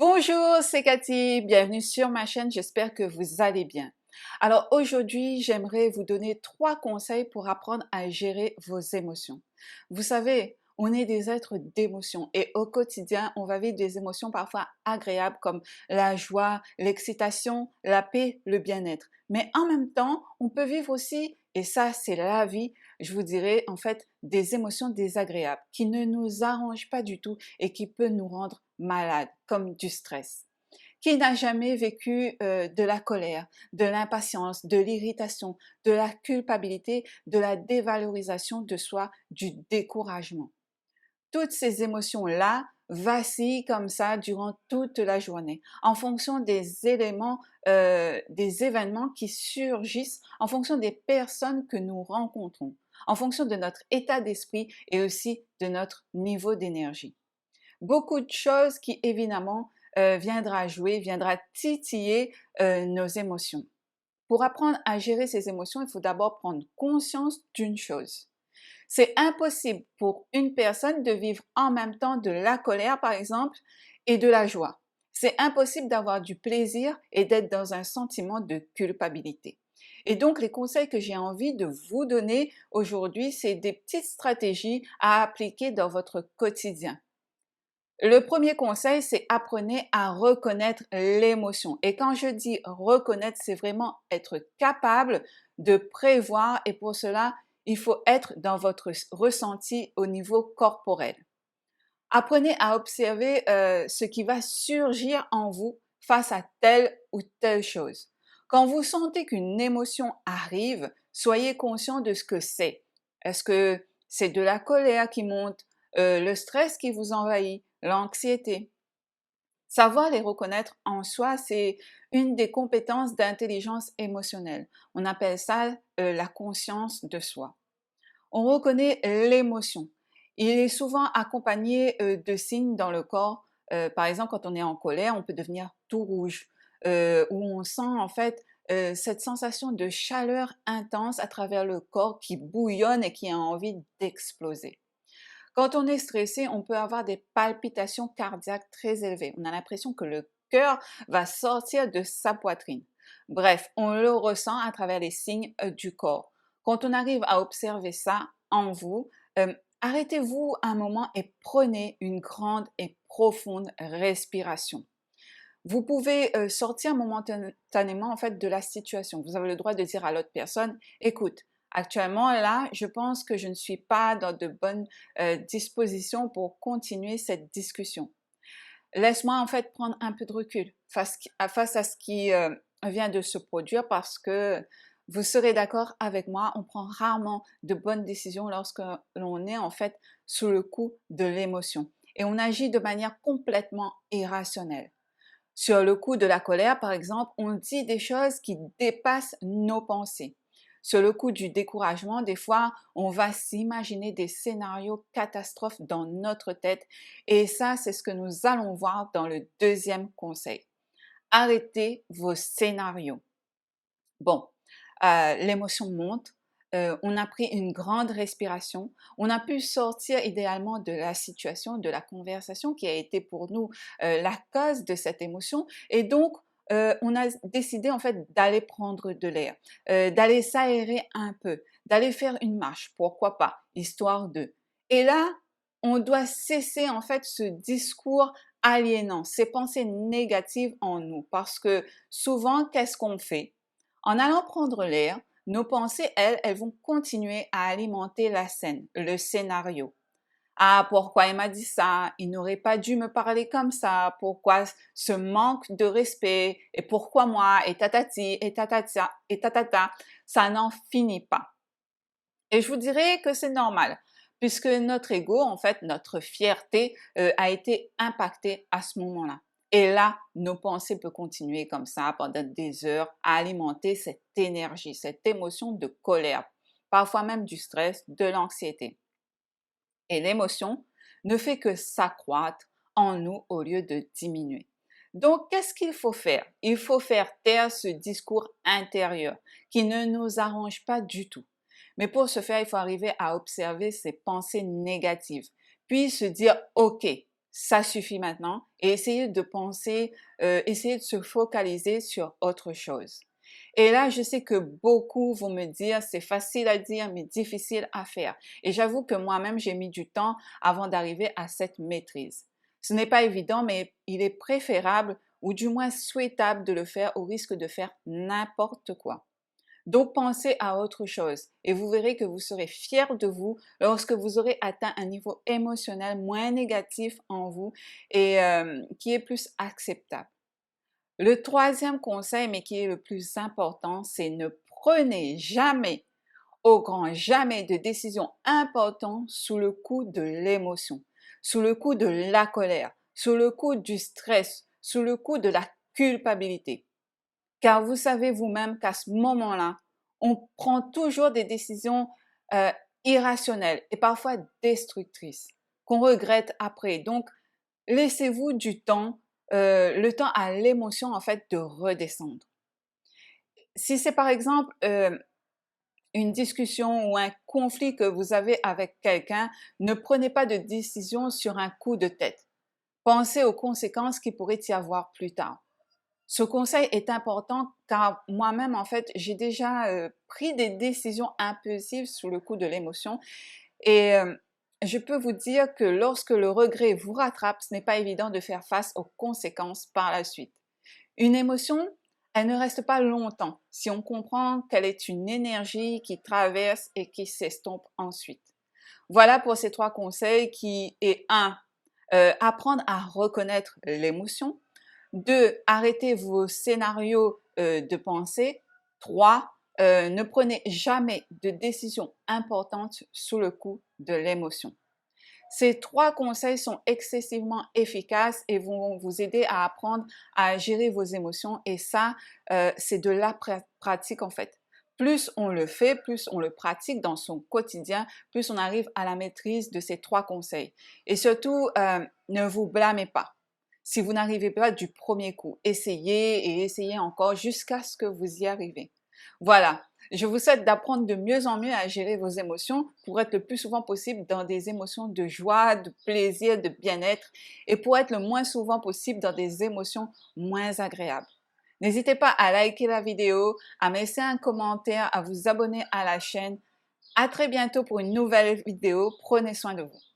Bonjour, c'est Cathy, bienvenue sur ma chaîne, j'espère que vous allez bien. Alors aujourd'hui, j'aimerais vous donner 3 conseils pour apprendre à gérer vos émotions. Vous savez, on est des êtres d'émotions et au quotidien, on va vivre des émotions parfois agréables comme la joie, l'excitation, la paix, le bien-être. Mais en même temps, on peut vivre aussi, et ça c'est la vie, je vous dirais en fait, des émotions désagréables qui ne nous arrangent pas du tout et qui peuvent nous rendre malades, comme du stress. Qui n'a jamais vécu de la colère, de l'impatience, de l'irritation, de la culpabilité, de la dévalorisation de soi, du découragement? Toutes ces émotions-là vacillent comme ça durant toute la journée, en fonction des éléments, des événements qui surgissent, en fonction des personnes que nous rencontrons, en fonction de notre état d'esprit et aussi de notre niveau d'énergie. Beaucoup de choses qui évidemment viendra jouer, viendra titiller nos émotions. Pour apprendre à gérer ces émotions, il faut d'abord prendre conscience d'une chose. C'est impossible pour une personne de vivre en même temps de la colère, par exemple, et de la joie. C'est impossible d'avoir du plaisir et d'être dans un sentiment de culpabilité. Et donc, les conseils que j'ai envie de vous donner aujourd'hui, c'est des petites stratégies à appliquer dans votre quotidien. Le premier conseil, c'est apprenez à reconnaître l'émotion. Et quand je dis reconnaître, c'est vraiment être capable de prévoir et pour cela, il faut être dans votre ressenti au niveau corporel. Apprenez à observer ce qui va surgir en vous face à telle ou telle chose. Quand vous sentez qu'une émotion arrive, soyez conscient de ce que c'est. Est-ce que c'est de la colère qui monte, le stress qui vous envahit, l'anxiété? Savoir les reconnaître en soi, c'est une des compétences d'intelligence émotionnelle. On appelle ça la conscience de soi. On reconnaît l'émotion. Il est souvent accompagné de signes dans le corps. Par exemple, quand on est en colère, on peut devenir tout rouge, où on sent en fait cette sensation de chaleur intense à travers le corps qui bouillonne et qui a envie d'exploser. Quand on est stressé, on peut avoir des palpitations cardiaques très élevées. On a l'impression que le cœur va sortir de sa poitrine. Bref, on le ressent à travers les signes du corps. Quand on arrive à observer ça en vous, arrêtez-vous un moment et prenez une grande et profonde respiration. Vous pouvez sortir momentanément en fait de la situation. Vous avez le droit de dire à l'autre personne, écoute, actuellement là, je pense que je ne suis pas dans de bonnes dispositions pour continuer cette discussion. Laisse-moi en fait prendre un peu de recul face à ce qui vient de se produire parce que vous serez d'accord avec moi, on prend rarement de bonnes décisions lorsque l'on est en fait sous le coup de l'émotion et on agit de manière complètement irrationnelle. Sur le coup de la colère, par exemple, on dit des choses qui dépassent nos pensées. Sur le coup du découragement, des fois, on va s'imaginer des scénarios catastrophes dans notre tête et ça, c'est ce que nous allons voir dans le deuxième conseil. Arrêtez vos scénarios. Bon, l'émotion monte, on a pris une grande respiration, on a pu sortir idéalement de la situation, de la conversation qui a été pour nous la cause de cette émotion et donc on a décidé en fait d'aller prendre de l'air, d'aller s'aérer un peu, d'aller faire une marche, pourquoi pas, histoire de. Et là, on doit cesser en fait ce discours aliénant, ces pensées négatives en nous parce que souvent, qu'est-ce qu'on fait? En allant prendre l'air, nos pensées, elles vont continuer à alimenter la scène, le scénario. Ah, pourquoi il m'a dit ça? Il n'aurait pas dû me parler comme ça. Pourquoi ce manque de respect? Et pourquoi moi? Et tatati, et tatata, et tatata. Ça n'en finit pas. Et je vous dirais que c'est normal, puisque notre ego, en fait, notre fierté a été impactée à ce moment-là. Et là, nos pensées peuvent continuer comme ça pendant des heures à alimenter cette énergie, cette émotion de colère, parfois même du stress, de l'anxiété. Et l'émotion ne fait que s'accroître en nous au lieu de diminuer. Donc, qu'est-ce qu'il faut faire? Il faut faire taire ce discours intérieur qui ne nous arrange pas du tout. Mais pour ce faire, il faut arriver à observer ces pensées négatives, puis se dire, OK, ça suffit maintenant et essayez de penser, essayez de se focaliser sur autre chose. Et là, je sais que beaucoup vont me dire, c'est facile à dire, mais difficile à faire. Et j'avoue que moi-même, j'ai mis du temps avant d'arriver à cette maîtrise. Ce n'est pas évident, mais il est préférable ou du moins souhaitable de le faire au risque de faire n'importe quoi. Donc pensez à autre chose et vous verrez que vous serez fier de vous lorsque vous aurez atteint un niveau émotionnel moins négatif en vous et qui est plus acceptable. Le troisième conseil, mais qui est le plus important, c'est ne prenez jamais, au grand jamais, de décisions importantes sous le coup de l'émotion, sous le coup de la colère, sous le coup du stress, sous le coup de la culpabilité. Car vous savez vous-même qu'à ce moment-là, on prend toujours des décisions euh, irrationnelles et parfois destructrices qu'on regrette après. Donc, laissez-vous du temps, le temps à l'émotion en fait de redescendre. Si c'est par exemple une discussion ou un conflit que vous avez avec quelqu'un, ne prenez pas de décision sur un coup de tête. Pensez aux conséquences qui pourraient y avoir plus tard. Ce conseil est important car moi-même, en fait, j'ai déjà pris des décisions impulsives sous le coup de l'émotion et je peux vous dire que lorsque le regret vous rattrape, ce n'est pas évident de faire face aux conséquences par la suite. Une émotion, elle ne reste pas longtemps si on comprend qu'elle est une énergie qui traverse et qui s'estompe ensuite. Voilà pour ces trois conseils qui est un, apprendre à reconnaître l'émotion. 2, arrêtez vos scénarios de pensée. 3, ne prenez jamais de décisions importantes sous le coup de l'émotion. Ces trois conseils sont excessivement efficaces et vont vous aider à apprendre à gérer vos émotions et ça, c'est de la pratique en fait. Plus on le fait, plus on le pratique dans son quotidien, plus on arrive à la maîtrise de ces trois conseils. Et surtout, ne vous blâmez pas. Si vous n'arrivez pas du premier coup, essayez et essayez encore jusqu'à ce que vous y arrivez. Voilà, je vous souhaite d'apprendre de mieux en mieux à gérer vos émotions pour être le plus souvent possible dans des émotions de joie, de plaisir, de bien-être et pour être le moins souvent possible dans des émotions moins agréables. N'hésitez pas à liker la vidéo, à me laisser un commentaire, à vous abonner à la chaîne. À très bientôt pour une nouvelle vidéo. Prenez soin de vous.